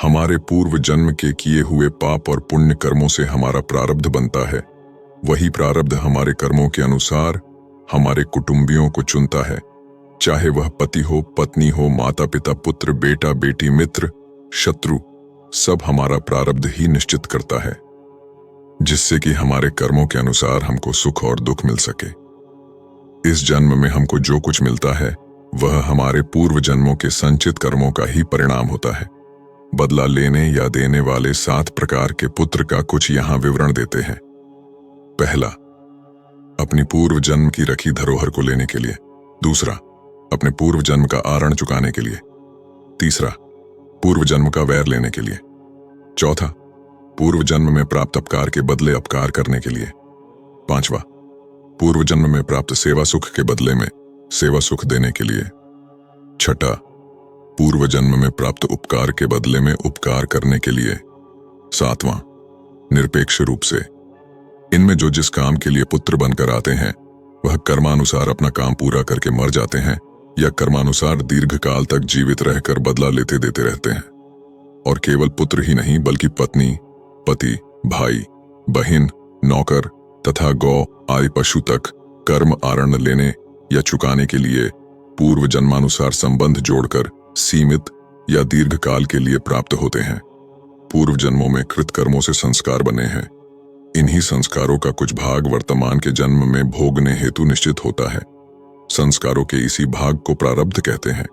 हमारे पूर्व जन्म के किए हुए पाप और पुण्य कर्मों से हमारा प्रारब्ध बनता है। वही प्रारब्ध हमारे कर्मों के अनुसार हमारे कुटुंबियों को चुनता है, चाहे वह पति हो, पत्नी हो, माता पिता, पुत्र, बेटा बेटी, मित्र, शत्रु, सब हमारा प्रारब्ध ही निश्चित करता है, जिससे कि हमारे कर्मों के अनुसार हमको सुख और दुख मिल सके। इस जन्म में हमको जो कुछ मिलता है वह हमारे पूर्व जन्मों के संचित कर्मों का ही परिणाम होता है। बदला लेने या देने वाले 7 प्रकार के पुत्र का कुछ यहां विवरण देते हैं। पहला, अपनी पूर्व जन्म की रखी धरोहर को लेने के लिए। दूसरा, अपने पूर्व जन्म का आरण चुकाने के लिए। तीसरा, पूर्व जन्म का वैर लेने के लिए। चौथा, पूर्व जन्म में प्राप्त अपकार के बदले अपकार करने के लिए। पांचवा, पूर्व जन्म में प्राप्त सेवा सुख के बदले में सेवा सुख देने के लिए। छठा, पूर्व जन्म में प्राप्त उपकार के बदले में उपकार करने के लिए। सातवां, निरपेक्ष रूप से इनमें जो जिस काम के लिए पुत्र बनकर आते हैं वह कर्मानुसार अपना काम पूरा करके मर जाते हैं या कर्मानुसार दीर्घ काल तक जीवित रहकर बदला लेते देते रहते हैं। और केवल पुत्र ही नहीं बल्कि पत्नी, पति, भाई, बहन, नौकर तथा गौ आदि पशु तक कर्म आरण लेने या चुकाने के लिए पूर्व जन्मानुसार संबंध जोड़कर सीमित या दीर्घ काल के लिए प्राप्त होते हैं। पूर्व जन्मों में कृत कर्मों से संस्कार बने हैं। इन्हीं संस्कारों का कुछ भाग वर्तमान के जन्म में भोगने हेतु निश्चित होता है। संस्कारों के इसी भाग को प्रारब्ध कहते हैं,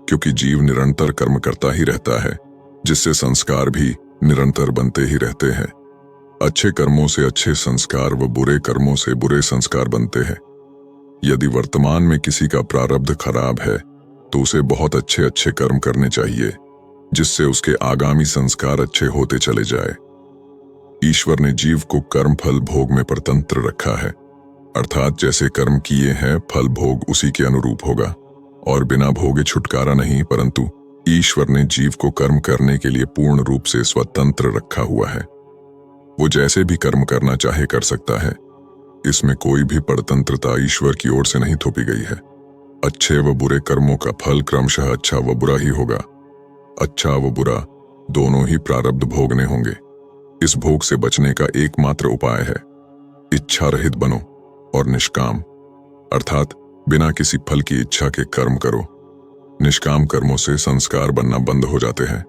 क्योंकि जीव निरंतर कर्म करता ही रहता है, जिससे संस्कार भी निरंतर बनते ही रहते हैं। अच्छे कर्मों से अच्छे संस्कार व बुरे कर्मों से बुरे संस्कार बनते हैं। यदि वर्तमान में किसी का प्रारब्ध खराब है तो उसे बहुत अच्छे अच्छे कर्म करने चाहिए, जिससे उसके आगामी संस्कार अच्छे होते चले जाए। ईश्वर ने जीव को कर्म फल भोग में परतंत्र रखा है, अर्थात जैसे कर्म किए हैं फल भोग उसी के अनुरूप होगा और बिना भोगे छुटकारा नहीं, परंतु ईश्वर ने जीव को कर्म करने के लिए पूर्ण रूप से स्वतंत्र रखा हुआ है। वो जैसे भी कर्म करना चाहे कर सकता है। इसमें कोई भी परतंत्रता ईश्वर की ओर से नहीं थोपी गई है। अच्छे व बुरे कर्मों का फल क्रमशः अच्छा व बुरा ही होगा। अच्छा व बुरा दोनों ही प्रारब्ध भोगने होंगे। इस भोग से बचने का एकमात्र उपाय है इच्छा रहित बनो और निष्काम, अर्थात बिना किसी फल की इच्छा के कर्म करो। निष्काम कर्मों से संस्कार बनना बंद हो जाते हैं।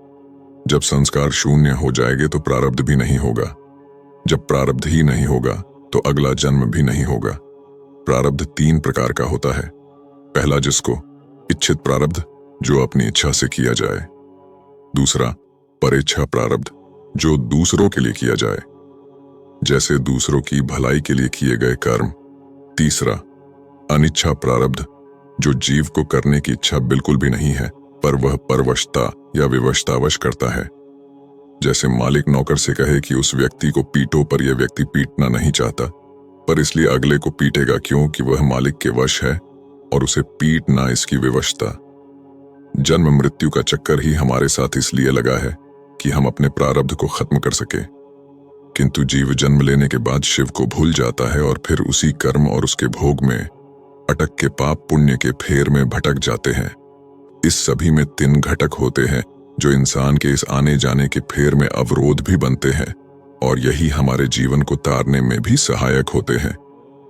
जब संस्कार शून्य हो जाएंगे तो प्रारब्ध भी नहीं होगा। जब प्रारब्ध ही नहीं होगा तो अगला जन्म भी नहीं होगा। प्रारब्ध 3 प्रकार का होता है। पहला, जिसको इच्छित प्रारब्ध, जो अपनी इच्छा से किया जाए। दूसरा, परेच्छा प्रारब्ध, जो दूसरों के लिए किया जाए, जैसे दूसरों की भलाई के लिए किए गए कर्म। तीसरा, अनिच्छा प्रारब्ध, जो जीव को करने की इच्छा बिल्कुल भी नहीं है पर वह परवशता या विवशतावश करता है। जैसे मालिक नौकर से कहे कि उस व्यक्ति को पीटो, पर यह व्यक्ति पीटना नहीं चाहता, पर इसलिए अगले को पीटेगा क्योंकि वह मालिक के वश है और उसे पीटना इसकी विवशता। जन्म मृत्यु का चक्कर ही हमारे साथ इसलिए लगा है कि हम अपने प्रारब्ध को खत्म कर सके। किंतु जीव जन्म लेने के बाद शिव को भूल जाता है और फिर उसी कर्म और उसके भोग में अटक के पाप पुण्य के फेर में भटक जाते हैं। इस सभी में 3 घटक होते हैं जो इंसान के इस आने जाने के फेर में अवरोध भी बनते हैं और यही हमारे जीवन को तारने में भी सहायक होते हैं।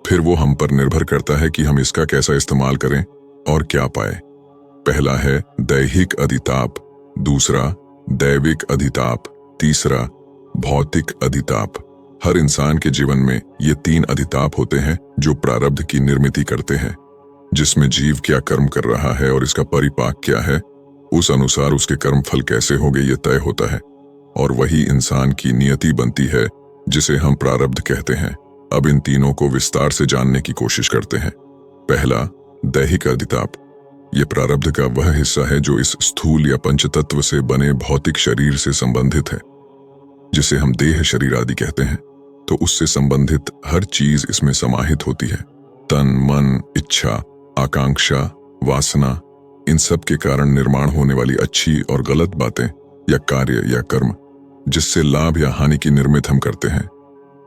फिर वो हम पर निर्भर करता है कि हम इसका कैसा इस्तेमाल करें और क्या पाए। पहला है दैहिक अधिताप, दूसरा दैविक अधिताप, तीसरा भौतिक अधिताप। हर इंसान के जीवन में ये 3 अधिताप होते हैं जो प्रारब्ध की निर्मिति करते हैं। जिसमें जीव क्या कर्म कर रहा है और इसका परिपाक क्या है, उस अनुसार उसके कर्म फल कैसे होंगे ये तय होता है और वही इंसान की नियति बनती है, जिसे हम प्रारब्ध कहते हैं। अब इन तीनों को विस्तार से जानने की कोशिश करते हैं। पहला, दैहिक अधिताप। ये प्रारब्ध का वह हिस्सा है जो इस स्थूल या पंचतत्व से बने भौतिक शरीर से संबंधित है, जिसे हम देह शरीर आदि कहते हैं। तो उससे संबंधित हर चीज इसमें समाहित होती है। तन, मन, इच्छा, आकांक्षा, वासना, इन सब के कारण निर्माण होने वाली अच्छी और गलत बातें या कार्य या कर्म, जिससे लाभ या हानि की निर्मित हम करते हैं।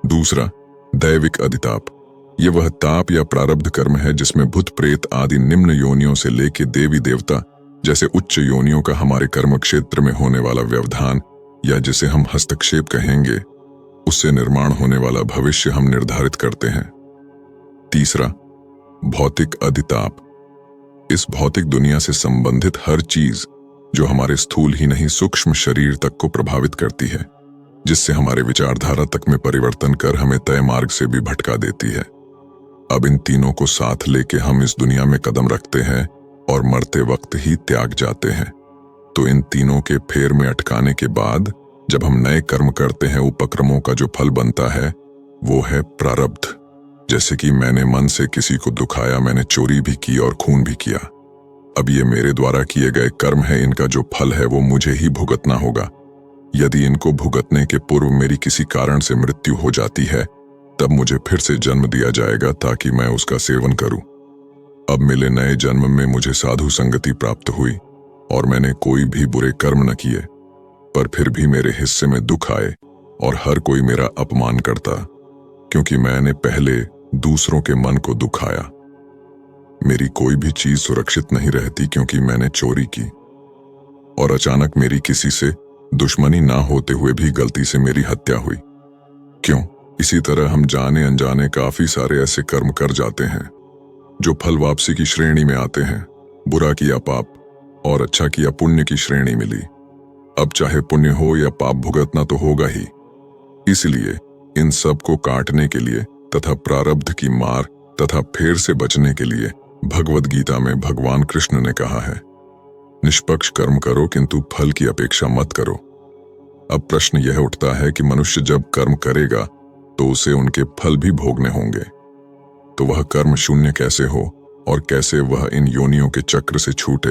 दूसरा, दैविक अधिताप। ये वह ताप या प्रारब्ध कर्म है जिसमें भूत प्रेत आदि निम्न योनियों से लेके देवी देवता जैसे उच्च योनियों का हमारे कर्म क्षेत्र में होने वाला व्यवधान, या जिसे हम हस्तक्षेप कहेंगे, उससे निर्माण होने वाला भविष्य हम निर्धारित करते हैं। तीसरा, भौतिक अधिताप। इस भौतिक दुनिया से संबंधित हर चीज जो हमारे स्थूल ही नहीं सूक्ष्म शरीर तक को प्रभावित करती है, जिससे हमारे विचारधारा तक में परिवर्तन कर हमें तय मार्ग से भी भटका देती है। अब इन तीनों को साथ लेके हम इस दुनिया में कदम रखते हैं और मरते वक्त ही त्याग जाते हैं। तो इन तीनों के फेर में अटकाने के बाद जब हम नए कर्म करते हैं, उपक्रमों का जो फल बनता है वो है प्रारब्ध। जैसे कि मैंने मन से किसी को दुखाया, मैंने चोरी भी की और खून भी किया। अब ये मेरे द्वारा किए गए कर्म है, इनका जो फल है वो मुझे ही भुगतना होगा। यदि इनको भुगतने के पूर्व मेरी किसी कारण से मृत्यु हो जाती है, तब मुझे फिर से जन्म दिया जाएगा ताकि मैं उसका सेवन करूं। अब मिले नए जन्म में मुझे साधु संगति प्राप्त हुई और मैंने कोई भी बुरे कर्म न किए, पर फिर भी मेरे हिस्से में दुख आए और हर कोई मेरा अपमान करता, क्योंकि मैंने पहले दूसरों के मन को दुखाया। मेरी कोई भी चीज सुरक्षित नहीं रहती क्योंकि मैंने चोरी की, और अचानक मेरी किसी से दुश्मनी ना होते हुए भी गलती से मेरी हत्या हुई। क्यों? इसी तरह हम जाने अनजाने काफी सारे ऐसे कर्म कर जाते हैं जो फल वापसी की श्रेणी में आते हैं। बुरा किया पाप और अच्छा किया पुण्य की श्रेणी मिली। अब चाहे पुण्य हो या पाप, भुगतना तो होगा ही। इसलिए इन सब को काटने के लिए तथा प्रारब्ध की मार तथा फेर से बचने के लिए भगवद गीता में भगवान कृष्ण ने कहा है, निष्पक्ष कर्म करो किंतु फल की अपेक्षा मत करो। अब प्रश्न यह उठता है कि मनुष्य जब कर्म करेगा तो उसे उनके फल भी भोगने होंगे, तो वह कर्म शून्य कैसे हो और कैसे वह इन योनियों के चक्र से छूटे।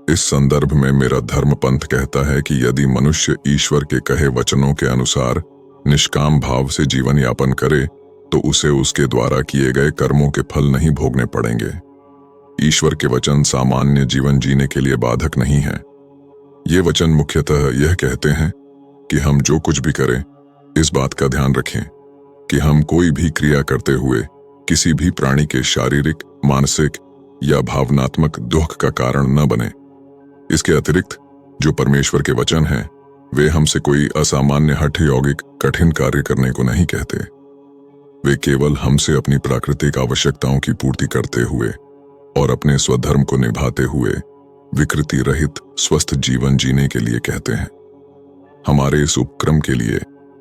इस संदर्भ में मेरा धर्म पंथ कहता है कि यदि मनुष्य ईश्वर के कहे वचनों के अनुसार निष्काम भाव से जीवन यापन करे तो उसे उसके द्वारा किए गए कर्मों के फल नहीं भोगने पड़ेंगे। ईश्वर के वचन सामान्य जीवन जीने के लिए बाधक नहीं है। ये वचन मुख्यतः यह कहते हैं कि हम जो कुछ भी करें, इस बात का ध्यान रखें कि हम कोई भी क्रिया करते हुए किसी भी प्राणी के शारीरिक, मानसिक या भावनात्मक दुख का कारण न बने। इसके अतिरिक्त जो परमेश्वर के वचन हैं, वे हमसे कोई असामान्य हठ यौगिक कठिन कार्य करने को नहीं कहते। वे केवल हमसे अपनी प्राकृतिक आवश्यकताओं की पूर्ति करते हुए और अपने स्वधर्म को निभाते हुए विकृति रहित स्वस्थ जीवन जीने के लिए कहते हैं। हमारे इस उपक्रम के लिए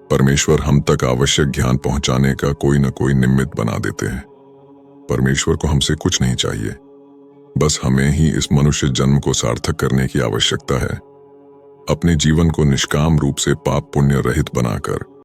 परमेश्वर हम तक आवश्यक ज्ञान पहुंचाने का कोई न कोई निमित्त बना देते हैं। परमेश्वर को हमसे कुछ नहीं चाहिए, बस हमें ही इस मनुष्य जन्म को सार्थक करने की आवश्यकता है। अपने जीवन को निष्काम रूप से पाप पुण्य रहित बनाकर